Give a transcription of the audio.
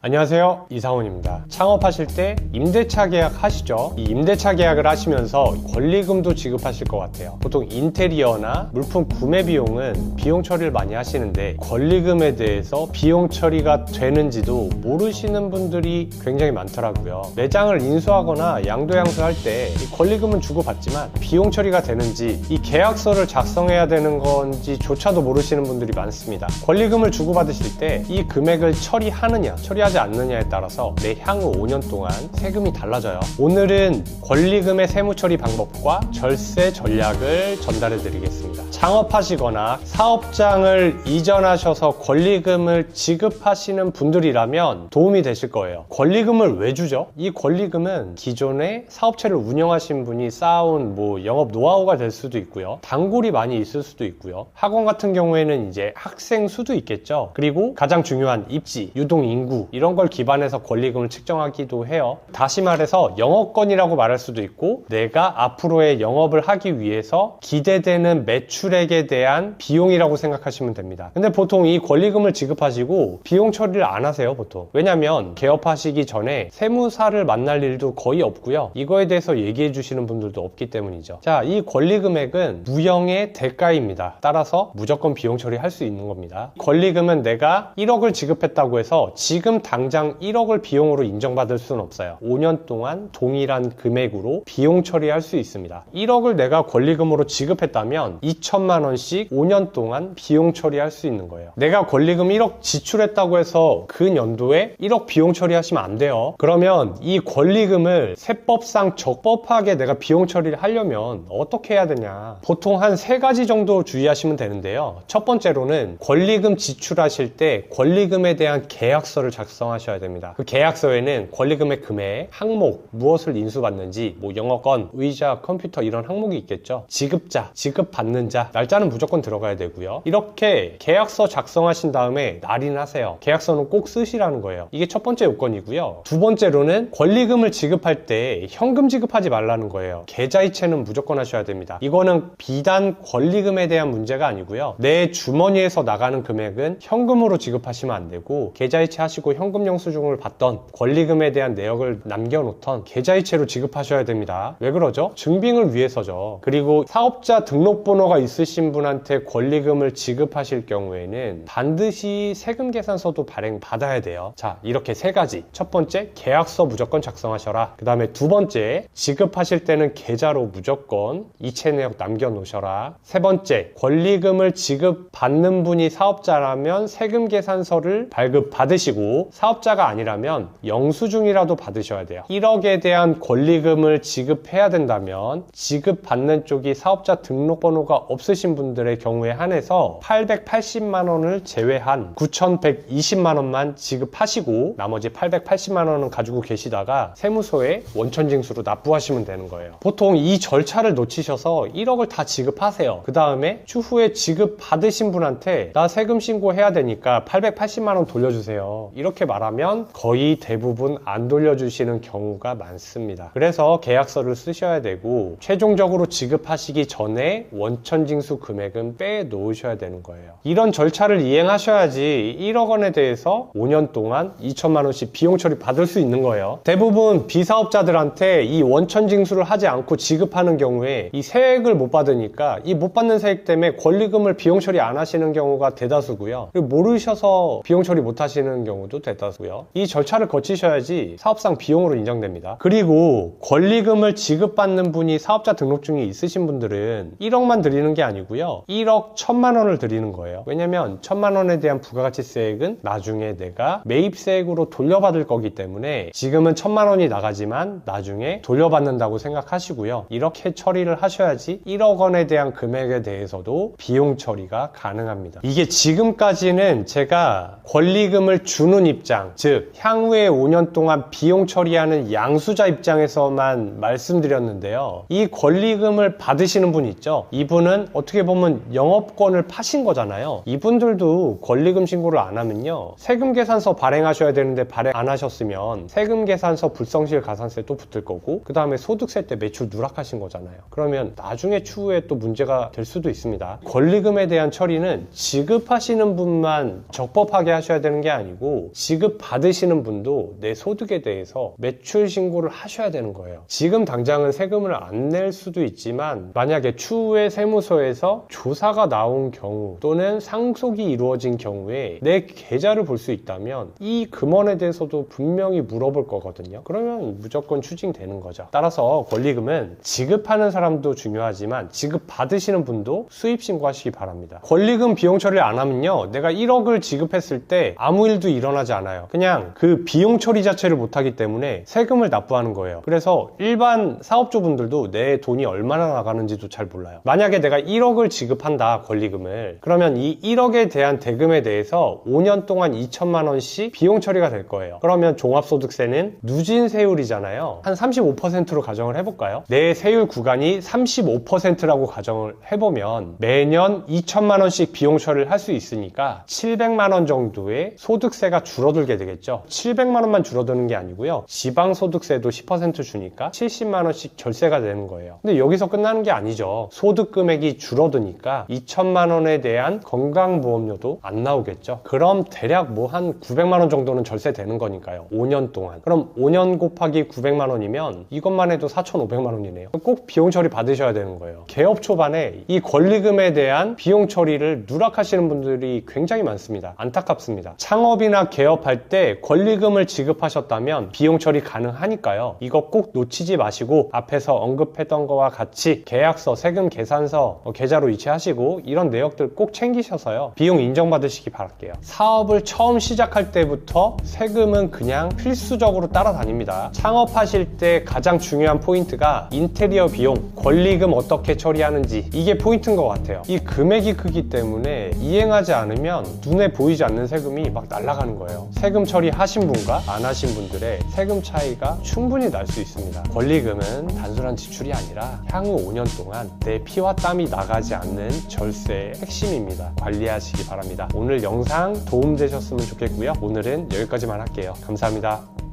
안녕하세요, 이상훈입니다. 창업하실 때 임대차 계약 하시죠? 이 임대차 계약을 하시면서 권리금도 지급하실 것 같아요. 보통 인테리어나 물품 구매 비용은 비용 처리를 많이 하시는데 권리금에 대해서 비용 처리가 되는지도 모르시는 분들이 굉장히 많더라고요. 매장을 인수하거나 양도양수할 때 이 권리금은 주고받지만 비용 처리가 되는지, 이 계약서를 작성해야 되는 건지 조차도 모르시는 분들이 많습니다. 권리금을 주고받으실 때 이 금액을 처리하느냐, 처리하지 않느냐에 따라서 내 향후 5년 동안 세금이 달라져요. 오늘은 권리금의 세무처리 방법과 절세 전략을 전달해 드리겠습니다. 창업하시거나 사업장을 이전하셔서 권리금을 지급하시는 분들이라면 도움이 되실 거예요. 권리금을 왜 주죠? 이 권리금은 기존에 사업체를 운영하신 분이 쌓아온 영업 노하우가 될 수도 있고요, 단골이 많이 있을 수도 있고요, 학원 같은 경우에는 이제 학생 수도 있겠죠. 그리고 가장 중요한 입지, 유동 인구, 이런 걸 기반해서 권리금을 측정하기도 해요. 다시 말해서 영업권이라고 말할 수도 있고, 내가 앞으로의 영업을 하기 위해서 기대되는 매출액에 대한 비용이라고 생각하시면 됩니다. 근데 보통 이 권리금을 지급하시고 비용 처리를 안 하세요, 보통. 왜냐면 개업하시기 전에 세무사를 만날 일도 거의 없고요, 이거에 대해서 얘기해 주시는 분들도 없기 때문이죠. 자, 이 권리금액은 무형의 대가입니다. 따라서 무조건 비용 처리할 수 있는 겁니다. 권리금은 내가 1억을 지급했다고 해서 지금 당장 1억을 비용으로 인정받을 수는 없어요. 5년 동안 동일한 금액으로 비용 처리할 수 있습니다. 1억을 내가 권리금으로 지급했다면 2천만 원씩 5년 동안 비용 처리할 수 있는 거예요. 내가 권리금 1억 지출했다고 해서 그 연도에 1억 비용 처리하시면 안 돼요. 그러면 이 권리금을 세법상 적법하게 내가 비용 처리를 하려면 어떻게 해야 되냐, 보통 한 3가지 정도 주의하시면 되는데요. 첫 번째로는 권리금 지출하실 때 권리금에 대한 계약서를 작성하셔야 됩니다. 그 계약서에는 권리금의 금액, 항목, 무엇을 인수받는지, 영어권, 의자, 컴퓨터 이런 항목이 있겠죠. 지급자, 지급받는 자, 날짜는 무조건 들어가야 되고요. 이렇게 계약서 작성하신 다음에 날인하세요. 계약서는 꼭 쓰시라는 거예요. 이게 첫 번째 요건이고요. 두 번째로는 권리금을 지급할 때 현금 지급하지 말라는 거예요. 계좌이체는 무조건 하셔야 됩니다. 이거는 비단 권리금에 대한 문제가 아니고요, 내 주머니에서 나가는 금액은 현금으로 지급하시면 안 되고, 계좌이체 하시고 현금 영수증을 받던, 권리금에 대한 내역을 남겨놓던 계좌이체로 지급하셔야 됩니다. 왜 그러죠? 증빙을 위해서죠. 그리고 사업자 등록번호가 있으신 분한테 권리금을 지급하실 경우에는 반드시 세금계산서도 발행받아야 돼요. 자, 이렇게 3가지. 첫 번째, 계약서 무조건 작성하셔라. 그 다음에 두 번째, 지급하실 때는 계좌로 무조건 이체 내역 남겨놓으셔라. 세 번째, 권리금을 지급받는 분이 사업자라면 세금계산서를 발급받으시고, 사업자가 아니라면 영수증이라도 받으셔야 돼요. 1억에 대한 권리금을 지급해야 된다면 지급받는 쪽이 사업자 등록번호가 없으신 분들의 경우에 한해서 880만 원을 제외한 9,120만 원만 지급하시고, 나머지 880만 원은 가지고 계시다가 세무서에 원천징수로 납부하시면 되는 거예요. 보통 이 절차를 놓치셔서 1억을 다 지급하세요. 그 다음에 추후에 지급받으신 분한테 나 세금 신고해야 되니까 880만 원 돌려주세요, 이렇게 말하면 거의 대부분 안 돌려주시는 경우가 많습니다. 그래서 계약서를 쓰셔야 되고, 최종적으로 지급하시기 전에 원천징수 금액은 빼놓으셔야 되는 거예요. 이런 절차를 이행하셔야지 1억 원에 대해서 5년 동안 2천만 원씩 비용 처리 받을 수 있는 거예요. 대부분 비사업자들한테 이 원천징수를 하지 않고 지급하는 경우에 이 세액을 못 받으니까 이 못 받는 세액 때문에 권리금을 비용 처리 안 하시는 경우가 대다수고요. 그리고 모르셔서 비용 처리 못 하시는 경우도 대다수고요. 이 절차를 거치셔야지 사업상 비용으로 인정됩니다. 그리고 권리금을 지급받는 분이 사업자 등록증이 있으신 분들은 1억만 드리는 게 아니고요, 1억 1천만 원을 드리는 거예요. 왜냐면 1천만 원에 대한 부가가치세액은 나중에 내가 매입세액으로 돌려받을 거기 때문에 지금은 1천만 원이 나가지만 나중에 돌려받는다고 생각하시고요. 이렇게 처리를 하셔야지 1억 원에 대한 금액에 대해서도 비용 처리가 가능합니다. 이게 지금까지는 제가 권리금을 주는 입장, 즉 향후에 5년 동안 비용 처리하는 양수자 입장에서만 말씀드렸는데요, 이 권리금을 받으시는 분 있죠, 이분은 어떻게 보면 영업권을 파신 거잖아요. 이분들도 권리금 신고를 안 하면요, 세금계산서 발행하셔야 되는데 발행 안 하셨으면 세금계산서 불성실 가산세 또 붙을 거고, 그 다음에 소득세 때 매출 누락하신 거잖아요. 그러면 나중에 추후에 또 문제가 될 수도 있습니다. 권리금에 대한 처리는 지급하시는 분만 적법하게 하셔야 되는 게 아니고 지급 받으시는 분도 내 소득에 대해서 매출 신고를 하셔야 되는 거예요. 지금 당장은 세금을 안 낼 수도 있지만 만약에 추후에 세무서에서 조사가 나온 경우 또는 상속이 이루어진 경우에 내 계좌를 볼 수 있다면 이 금원에 대해서도 분명히 물어볼 거거든요. 그러면 무조건 추징되는 거죠. 따라서 권리금은 지급하는 사람도 중요하지만 지급 받으시는 분도 수입 신고하시기 바랍니다. 권리금 비용 처리를 안 하면요, 내가 1억을 지급했을 때 아무 일도 일어나지 않아요. 그냥 그 비용 처리 자체를 못하기 때문에 세금을 납부하는 거예요. 그래서 일반 사업주분들도 내 돈이 얼마나 나가는지도 잘 몰라요. 만약에 내가 1억을 지급한다, 권리금을, 그러면 이 1억에 대한 대금에 대해서 5년 동안 2천만 원씩 비용 처리가 될 거예요. 그러면 종합소득세는 누진 세율이잖아요. 한 35%로 가정을 해볼까요? 내 세율 구간이 35%라고 가정을 해보면 매년 2천만 원씩 비용 처리를 할 수 있으니까 700만 원 정도의 소득세가 줄어들게 되겠죠. 700만 원만 줄어드는 게 아니고요, 지방소득세도 10% 주니까 70만 원씩 절세가 되는 거예요. 근데 여기서 끝나는 게 아니죠. 소득 금액이 줄어드니까 2천만 원에 대한 건강보험료도 안 나오겠죠. 그럼 대략 뭐 한 900만 원 정도는 절세되는 거니까요, 5년 동안. 그럼 5년 곱하기 900만 원이면 이것만 해도 4,500만 원이네요. 꼭 비용 처리 받으셔야 되는 거예요. 개업 초반에 이 권리금에 대한 비용 처리를 누락하시는 분들이 굉장히 많습니다. 안타깝습니다. 창업이나 개업할 때 권리금을 지급하셨다면 비용 처리 가능하니까요. 이거 꼭 놓치지 마시고 앞에서 언급했던 거와 같이 계약서, 세금 계산서 계좌로 이체하시고 이런 내역들 꼭 챙기셔서요, 비용 인정받으시기 바랄게요. 사업을 처음 시작할 때부터 세금은 그냥 필수적으로 따라다닙니다. 창업하실 때 가장 중요한 포인트가 인테리어 비용, 권리금 어떻게 처리하는지, 이게 포인트인 것 같아요. 이 금액이 크기 때문에 이행하지 않으면 눈에 보이지 않는 세금이 막 날아가는 거예요. 세금 처리하신 분과 안 하신 분들의 세금 차이가 충분히 날 수 있습니다. 권리금은 단순한 지출이 아니라 향후 5년 동안 내 피와 땀이 나가지 않는 절세의 핵심입니다. 관리하시기 바랍니다. 오늘 영상 도움되셨으면 좋겠고요. 오늘은 여기까지만 할게요. 감사합니다.